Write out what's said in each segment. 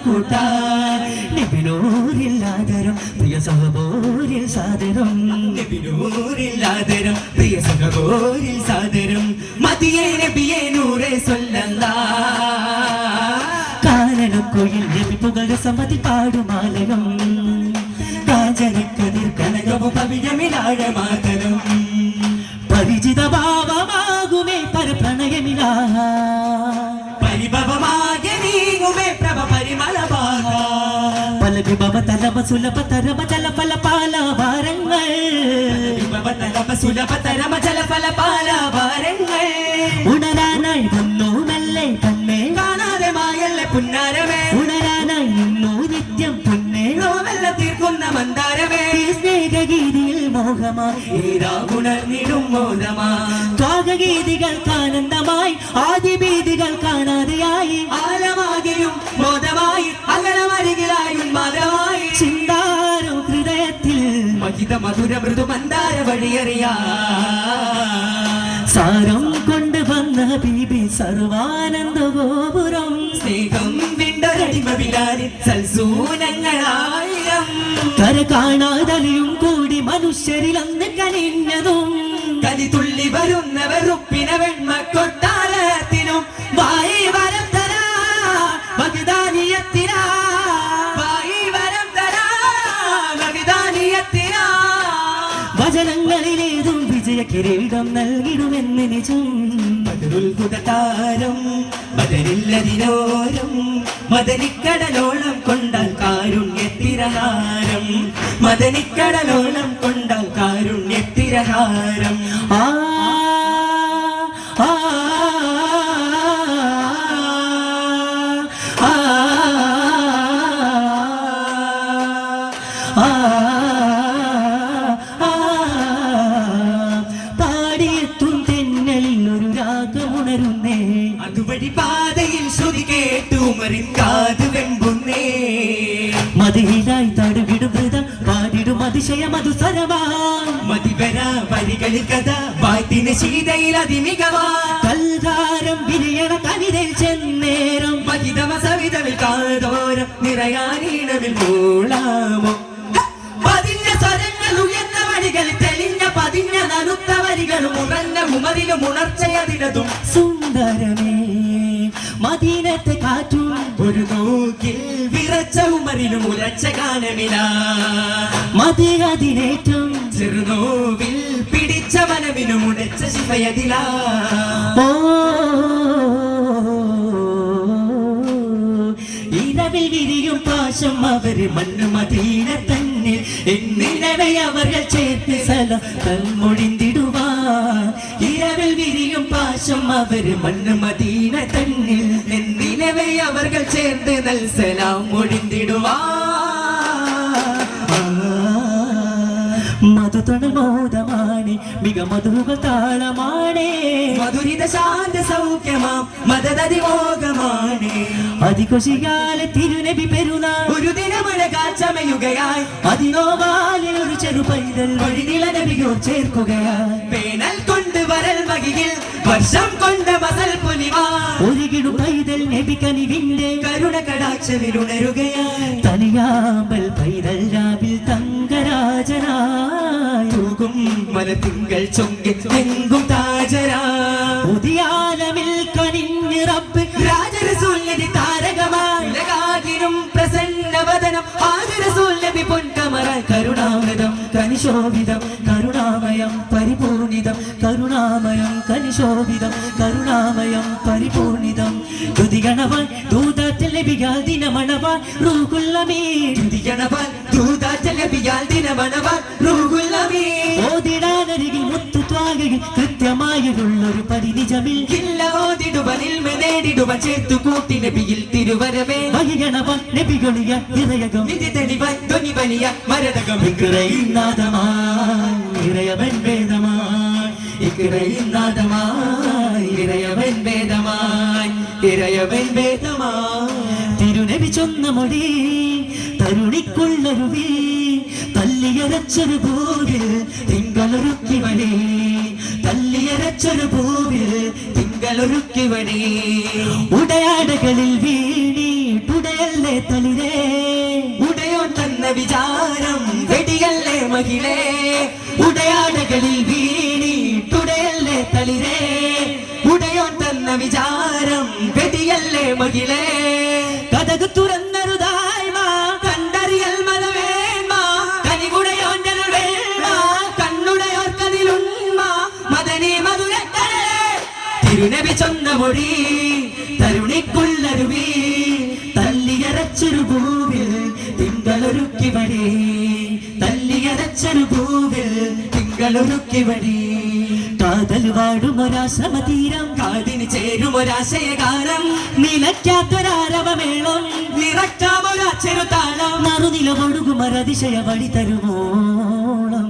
കൂട്ടാൻ നബിനൂരില്ലാതരം പ്രിയ സഹബോരിൽ സാദരം നബിനൂരില്ലാതരം പ്രിയ സഹബോരിൽ സാദരം മദിയേ നബിയേ നൂറേ സ്വല്ലല്ലാഹ് കാനനക്കുയിൽ നബി പുകഴ സമതി പാടുമാലയം കാഞ്ചനക്കതിർ കനകവും പവിഴമിലാഴമാതരം പരിചിത ഭാവമാകുമേ പരപ്രണയമില പരിഭവമാകെ നീങ്ങുമേ പ്രഭ പരിമളഭാഗ പല വിഭവ തലവ സുലഭ തരമ ജലഫല പാലഭാരങ്ങൾ വിഭവ തലവ സുലഭ തരമ ജലഫല പാലഭാരങ്ങൾ ഉണരാനായി വന്നു മെല്ലെ കണ്ണേ കാണാതെ മായല്ലേ പുന്നാരമേ ഉണരാനായി നിന്നു നിത്യം പൊന്നേ നോവല്ല തീർക്കുന്ന മന്ദാരമേ സ്നേഹഗീതിയിൽ മോഹമായിടും മോദമാ ത്വാഗഗീതികൾക്ക് ആനന്ദമായി ആദിഭീതികൾ കാണാതെയായി ആലമാകെയും മോദമായി അകലമരികിലായി ഉന്മാദമായി ചിന്താരോ ഹൃദയത്തിൽ മഹിത മധുര മൃദു മന്ദാര വഴിയറിയാ സാരം കൊണ്ടുവന്ന ബീബി സർവാനന്ദ ഗോപുരം സ്നേഹം വിണ്ടൊരടിമവിലാരി സൽസൂനങ്ങളായിരം കര കാണാതലിയും കൂടി മനുഷ്യരിൽ അന്ന് കനിഞ്ഞതും കലിതുള്ളി വരുന്ന വെറുപ്പിന വെണ്മ കൊട്ടാരത്തിനും വായി വരം തരാ ഭഗദാനിയത്തിനാ വായി വരം തരാ ഭഗദാനിയത്തിനാ വചനങ്ങളിലേതും വിജയ കിരീടം നൽകിടുമെന്ന് നിജം ബദറുൽഹുദതാരം ബദരില്ലതിനോരം മദനിക്കടലോളം കൊണ്ടാൽ കാരുണ്യത്തിരഹാരം മദനിക്കടലോളം കൊണ്ടാൽ കാരുണ്യത്തിരഹാരം ആ ആ ആ പാടിയെത്തും തെന്നലിൽ ഒരു രാഗമുണരുന്നേ അതുവഴി പാതയിൽ ശ്രുതി കേട്ടു മറിക്കാത് വെമ്പുന്നേ മതിയിലായി തടുവിടും ഹൃദ പാടിടും അതിശയ മധുസരമാ മതിവര വരികളിൽ കഥ വായ്ത്തിന് ശീതയിൽ അതിമികവാ കൽകാരം വിരിയണ കവിതയിൽ ചെന്നേരം മഹിതമ സവിതവിൽ കാതോരം നിറയാനീണവിൽ മൂളാമോ പതിഞ്ഞ സ്വരങ്ങൾ ഉയർന്ന വഴികൾ തെളിഞ്ഞ പതിഞ്ഞ നനുത്ത വരികളും ഉറന്ന ഉമരിലും ഉണർച്ചയതിനതും സുന്ദരമേ മദീനത്തെ കാറ്റും ഒരു നോക്കിൽ വിറച്ച ഉമരിലും ഉലച്ച ഗാനമില മതി അതിനേറ്റം ചെറുനോവിൽ പിടിച്ച മനവിനും ഉടച്ച ശിവയതില ഇരവിൽ വിരിയും പാശം അവര് മണ്ണ് മദീന തന്നിൽ എന്നിലവെ അവർ ചേർത്ത് സലം തൽമൊഴിന്തിടുവാ ഇരവിൽ വിരിയും പാശം അവര് മണ്ണ് മദീന തന്നിൽ എന്നിലവെ അവർ ചേർത്ത് നൽ സലാം മൊഴിന്തിടുവാ മധുതണൽ മോദമാണി മിക മധുകൾ താളമാണേ മധുരിത ശാന്ത സൗഖ്യമാം മദതിമോകമാണേ അതികുശികാല തിരുനബി പെരുന്നാൾ ഒരു ദിനമഴ കാച്ചമയുകയായി അതിനോവാലിൽ ഒരു ചെറു പൈതൽ വഴിനില നബിയോ ചേർക്കുകയായി വേനൽ കൊണ്ട് വരൽ വകിയിൽ വർഷം കൊണ്ട് മസൽ പുലിവാ ഒരുകിടു പൈതൽ നബി കനിവിന്റെ കരുണ കടാക്ഷമിലുണരുകയായി തനിയാമ്പൽ പൈതൽ രാവിൽ തങ്കരാജനായും മലത്തിങ്കൾ ചൊങ്കെങ്കും താജരാ ഉദിയാലമിൽ കനിഞ്ഞ് റബ്ബ് രാജരസൂൽ നബി താരകമായി ഉലകാകിനും പ്രസന്നവദനം ആജരസൂൽ നബി പൊൻകമറ കരുണാമൃതം കനിശോഭിതം കരുണാമയം പരിപൂർണിതം കരുണാമയം കനിശോഭിതം കരുണാമയം പരിപൂർണിതം ദുതിഗണവാൻ ദൂതാറ്റൽ നബിയാൽ ദിനമണവാൻ റൂഹുൽ അമീൻ ദുതിഗണവാൻ ദൂതാറ്റൽ നബിയാൽ ദിനമണവാൻ റൂഹുൽ അമീൻ ഓതിടാനരികിൽ മുത്തുത്വാകയിൽ കൃത്യമായുള്ളൊരു പരിനിജമിൽ ഇല്ല ഓതിടുവനിൽ നേടിടുവൻ ചേർത്തു കൂട്ടി നബിയിൽ തിരുവരവേ വഹിഗണവാൻ നബികളിയ ഹൃദയകം വിധി തെളിവൻ ധ്വനിവനിയ മരതകം ഇക്രയിന്നാദമായി ഇറയവൻ വേദമായി ഇക്രയിന്നാദമായി ഇറയവൻ വേദമായി ഇറയവൻ വേദമായി തിരുനബി ചൊന്ന മൊഴി തരുണിക്കുള്ളൊരുവി തല്ലിയരച്ചൊരു പൂവിൽ തിങ്കളൊരുക്കിവനേ തല്ലിയരച്ചൊരു പൂവിൽ തിങ്കളൊരുക്കിവനേ ഉടയാടകളിൽ വീണി വീണിട്ടുടയല്ലേ തളിരേ ഉടയോ തന്ന വിചാരം വെടിയല്ലേ മഹിളേ ഉടയാടകളിൽ വീണിട്ടുടയല്ലേ തളിരേ ഉടയോ തന്ന വിചാരം വെടിയല്ലേ മഹിളേ കഥക് തുറന്നരുതായ്മ കണ്ടറിയൽ മതവേന്മ കനികുടയോണ്ടനുവേന്മ കണ്ണുടയോർക്കതിലുണ്മ മദനി മധുരക്കരേ തിരുനബി ചൊന്ന മൊഴി തരുണിക്കുള്ളരുവി തല്ലിയരച്ചൊരു ഭൂവിൽ തിങ്കളൊരുക്കി വഴി തല്ലിയരച്ചൊരു ഭൂവിൽ തിങ്കളൊരുക്കി വഴി കാതൽ വാടുമൊരാശ്രമതീരം കാതിന് ചേരുമൊരാശയകാലം നിലയ്ക്കാത്തൊരാരവമേളം നിറയ്ക്കാമൊരാച്ചെറുതാളം മറുനിലമൊഴുകുമൊരതിശയ വഴി തരുമോളം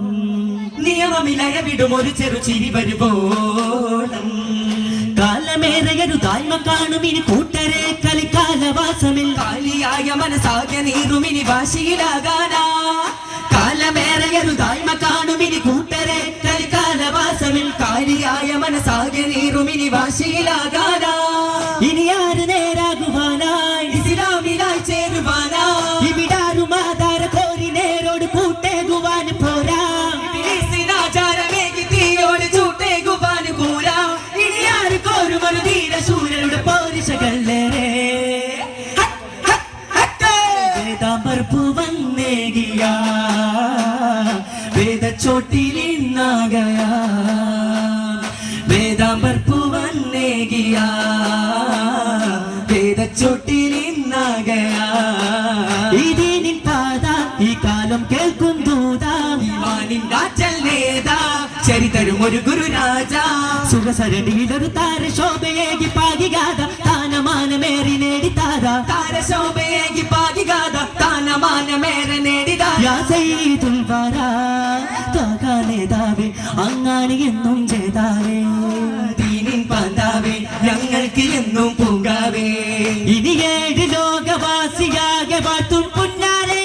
നിയമമിലയ വിടുമൊരു ചെറു ചിരി വരുവോളം കാലമേറയൊരു താഴ്മ കാണുമിനി കൂട്ടരെ കലിക്കാലവാസമിൽ കാലിയായ മനസാകെ നീറുമിനി വാശിയിലാകാനാ കാലമേറയൊരു താഴ്മ കാണുമിനി കൂട്ടരെ കലിക്കാലവാസമിൽ കാലിയായ മനസാകെ നീറുമിനി വാശിയിലാകാനാ ഇനി ആര് നേരാകുവാനായി ഇസ്ലാമിലായി ചേരുവാനായി ഇവിടാരും ആധാര കോരി നേരോട് കൂട്ടേകുവാൻ പോരാ തീയോട് ചൂട്ടേകുവാൻ പോരാ ഇനി ആര് കോരുമൊരു ധീരശൂരരുടെ പോരിശകളേറെ വേദാമ്പർപ്പു വന്നേകിയ വേദച്ചോട്ടിലിന്നാകയ വേദാമ്പർപ്പു വന്നേകിയ വേദച്ചോട്ടിലിന്നാകയ ഇതിനിൻ പാത ഈ കാലം കേൾക്കും ദൂത ചരിതരും ഒരു ഗുരുരാജ സുഖസരണിയിലൊരു താരശോഭയേകി പാകികാത താനമാനമേറി നേടിത്താര താരശോഭയേകി പാകികാത താനമാനമേറെ നേടിതാര നേതാവേ അങ്ങാണ് എന്നും ചെയ്താവേ ദീനിൻ പാന്താവേ ഞങ്ങൾക്ക് എന്നും പൂങ്കാവേ ഇനി 7 ലോകവാസിയാകെ വാഴ്ത്തും പുന്നാരേ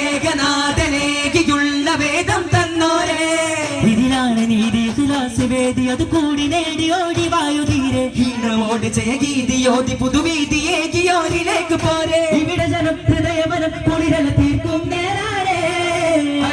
ഏകനാഥനേകിയുള്ള വേദം തന്നോരേ ഇതിലാണ് നീതി വേദി അത് കൂടി നേടി ഓടി വായുധീരെ ഹീനമോട് ജയഗീതിയോതി പുതുവീതിയേകിയോരിലേക്ക് പോരെ ഇവിടെ ജനം ഹൃദയമനം കുളിരലത്തി